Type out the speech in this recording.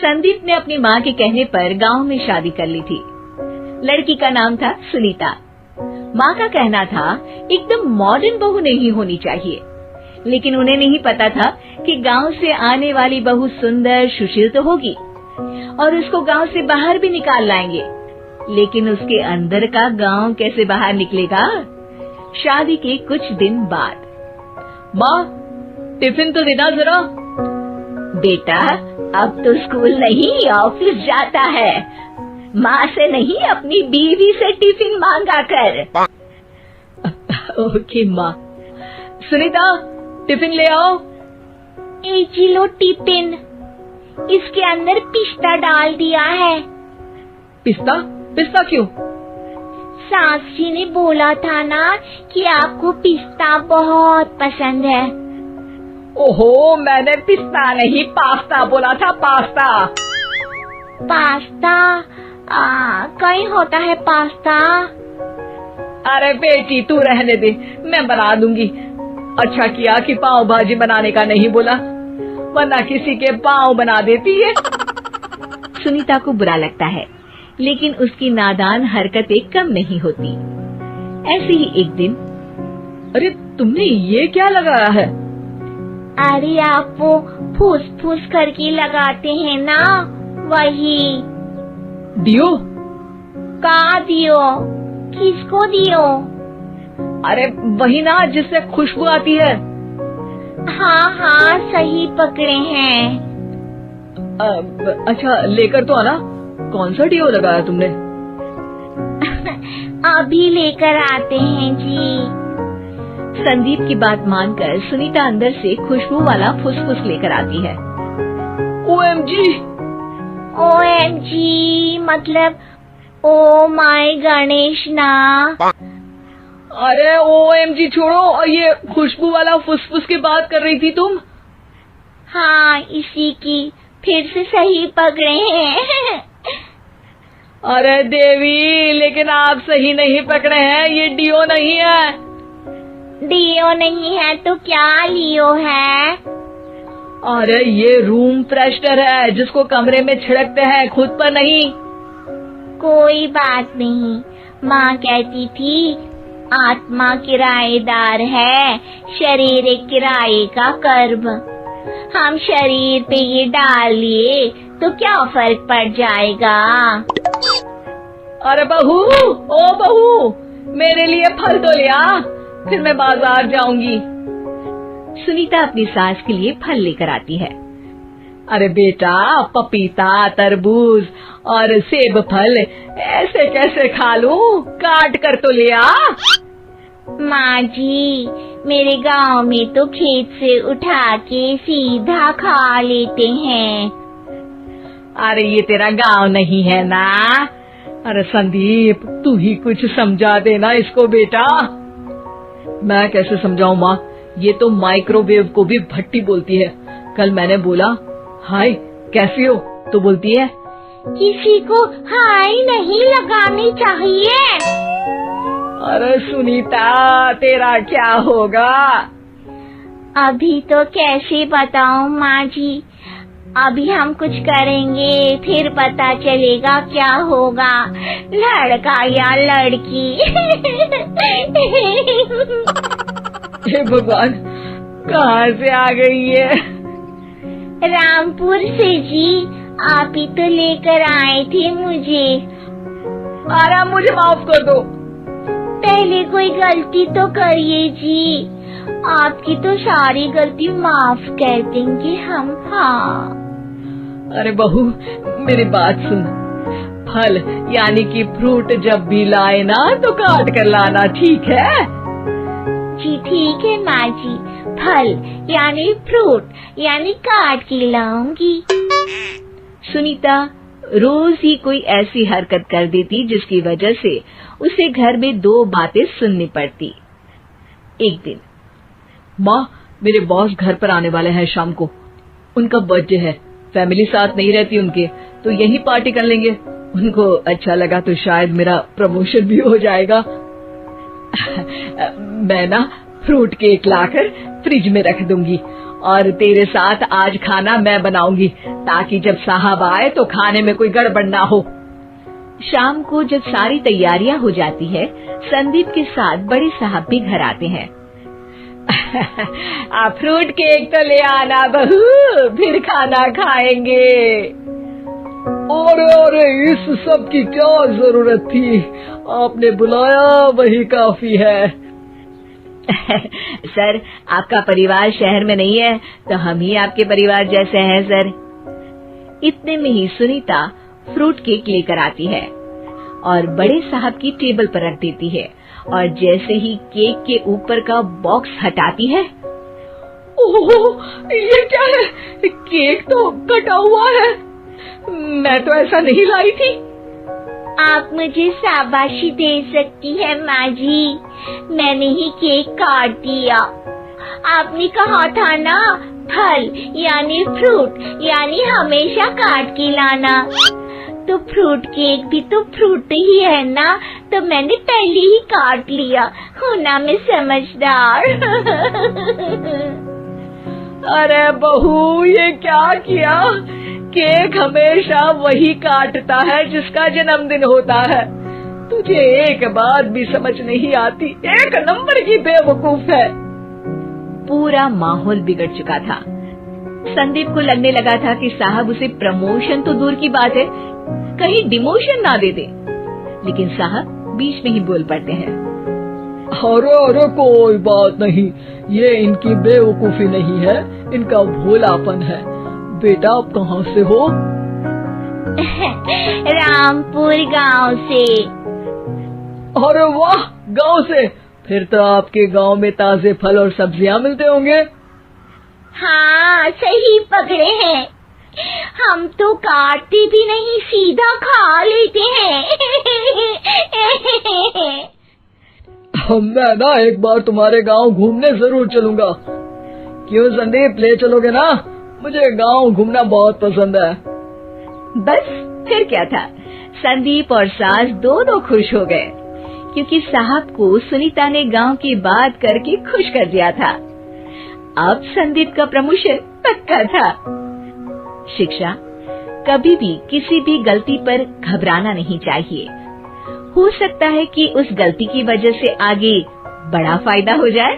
संदीप ने अपनी माँ के कहने पर गांव में शादी कर ली थी। लड़की का नाम था सुनीता। माँ का कहना था एकदम मॉडर्न बहू नहीं होनी चाहिए, लेकिन उन्हें नहीं पता था कि गांव से आने वाली बहू सुंदर सुशील तो होगी और उसको गांव से बाहर भी निकाल लाएंगे, लेकिन उसके अंदर का गांव कैसे बाहर निकलेगा। शादी के कुछ दिन बाद, माँ टिफिन तो देना जरा। बेटा अब तो स्कूल नहीं ऑफिस जाता है, माँ से नहीं अपनी बीवी से टिफिन मांगा कर। ओके माँ। सुनीता टिफिन ले आओ। 1 किलो टिफिन, इसके अंदर पिस्ता डाल दिया है। पिस्ता? पिस्ता क्यों? सास जी ने बोला था ना कि आपको पिस्ता बहुत पसंद है। ओहो, मैंने पिस्ता नहीं पास्ता बोला था, पास्ता। पास्ता? कहीं होता है पास्ता? अरे बेटी तू रहने दे, मैं बना दूंगी। अच्छा किया कि पाव भाजी बनाने का नहीं बोला, वरना किसी के पाव बना देती है। सुनीता को बुरा लगता है, लेकिन उसकी नादान हरकतें कम नहीं होती। ऐसे ही एक दिन, अरे तुमने ये क्या लगाया है? अरे आप वो फूस फूस करके लगाते हैं ना, वही। दियो? का दियो? किसको दियो? अरे वही ना जिससे खुशबू आती है। हाँ सही पकड़े हैं। अच्छा लेकर तो आना। कौन सा डियो लगाया तुमने? अभी लेकर आते हैं जी। संदीप की बात मानकर सुनीता अंदर से खुशबू वाला फुसफुस लेकर आती है। OMG! OMG मतलब ओ माय गणेश ना। अरे OMG छोड़ो, ये खुशबू वाला फुसफुस की बात कर रही थी तुम? हाँ इसी की, फिर से सही पकड़े हैं। अरे देवी, लेकिन आप सही नहीं पकड़े हैं, ये डियो नहीं है। डियो नहीं है तो क्या लियो है? अरे ये रूम फ्रेशनर है, जिसको कमरे में छिड़कते हैं, खुद पर नहीं। कोई बात नहीं, माँ कहती थी आत्मा किराएदार है, शरीर एक किराए का कर्म। हम शरीर पे ये डाल लिए तो क्या फर्क पड़ जाएगा। अरे बहू, ओ बहू, मेरे लिए फल तो ले आ, फिर मैं बाजार जाऊंगी। सुनीता अपनी सास के लिए फल लेकर आती है। अरे बेटा, पपीता, तरबूज और सेब फल ऐसे कैसे खा लूं? काट कर तो ले आ। माँ जी, मेरे गांव में तो खेत से उठा के सीधा खा लेते हैं। अरे ये तेरा गांव नहीं है ना। अरे संदीप, तू ही कुछ समझा देना इसको बेटा। मैं कैसे समझाऊं माँ, ये तो माइक्रोवेव को भी भट्टी बोलती है। कल मैंने बोला हाय कैसी हो, तो बोलती है किसी को हाय नहीं लगानी चाहिए। अरे सुनीता, तेरा क्या होगा? अभी तो कैसे बताऊं माँ जी, अभी हम कुछ करेंगे फिर पता चलेगा क्या होगा, लड़का या लड़की। हे भगवान, कहाँ से आ गई है? रामपुर से जी, आप ही तो लेकर आए थे मुझे। अरे मुझे माफ कर दो। पहले कोई गलती तो करिए जी, आपकी तो सारी गलती माफ कर देंगे हम। हाँ अरे बहू, मेरी बात सुन, फल यानी कि फ्रूट जब भी लाए ना तो काट कर लाना, ठीक है? जी ठीक है माँ जी, फल यानी फ्रूट यानी काट के लाऊंगी। सुनीता रोज ही कोई ऐसी हरकत कर देती जिसकी वजह से उसे घर में 2 बातें सुननी पड़ती। एक दिन, माँ मेरे बॉस घर पर आने वाले हैं शाम को, उनका बर्थडे है, फैमिली साथ नहीं रहती उनके, तो यही पार्टी कर लेंगे। उनको अच्छा लगा तो शायद मेरा प्रमोशन भी हो जाएगा। मैं ना फ्रूट केक लाकर फ्रिज में रख दूंगी और तेरे साथ आज खाना मैं बनाऊंगी ताकि जब साहब आए तो खाने में कोई गड़बड़ ना हो। शाम को जब सारी तैयारियां हो जाती है, संदीप के साथ बड़े साहब भी घर आते हैं। आप फ्रूट केक तो ले आना बहू, फिर खाना खाएंगे। अरे इस सब की क्या जरूरत थी, आपने बुलाया वही काफी है। सर, आपका परिवार शहर में नहीं है तो हम ही आपके परिवार जैसे हैं सर। इतने में ही सुनीता फ्रूट केक लेकर आती है और बड़े साहब की टेबल पर रख देती है, और जैसे ही केक के ऊपर का बॉक्स हटाती है, ओह, ये क्या है? केक तो कटा हुआ है, मैं तो ऐसा नहीं लाई थी। आप मुझे शाबाशी दे सकती है माँ जी, मैंने ही केक काट दिया। आपने कहा था ना, फल यानी फ्रूट यानी हमेशा काट के लाना, तो फ्रूट केक भी तो फ्रूट ही है ना, तो मैंने पहले ही काट लिया। हूँ ना मैं समझदार। अरे बहू, ये क्या किया? केक हमेशा वही काटता है जिसका जन्मदिन होता है। तुझे एक बात भी समझ नहीं आती, एक नंबर की बेवकूफ है। पूरा माहौल बिगड़ चुका था। संदीप को लगने लगा था कि साहब उसे प्रमोशन तो दूर की बात है, कहीं डिमोशन ना दे दे, लेकिन साहब बीच में ही बोल पड़ते हैं। अरे कोई बात नहीं, ये इनकी बेवकूफी नहीं है, इनका भोलापन है। बेटा आप कहाँ से हो? रामपुर गांव से। अरे वाह, गांव से? फिर तो आपके गांव में ताजे फल और सब्जियां मिलते होंगे। हाँ, सही पकड़े हैं। हम तो काटते भी नहीं, सीधा खा लेते हैं। मैं ना एक बार तुम्हारे गांव घूमने जरूर चलूंगा। क्यों संदीप, ले चलोगे ना? मुझे गांव घूमना बहुत पसंद है। बस फिर क्या था, संदीप और सास दोनों खुश हो गए, क्योंकि साहब को सुनीता ने गांव की बात करके खुश कर दिया था। अब संदीप का प्रमोशन पक्का था। शिक्षा, कभी भी किसी भी गलती पर घबराना नहीं चाहिए। हो सकता है कि उस गलती की वजह से आगे बड़ा फायदा हो जाए।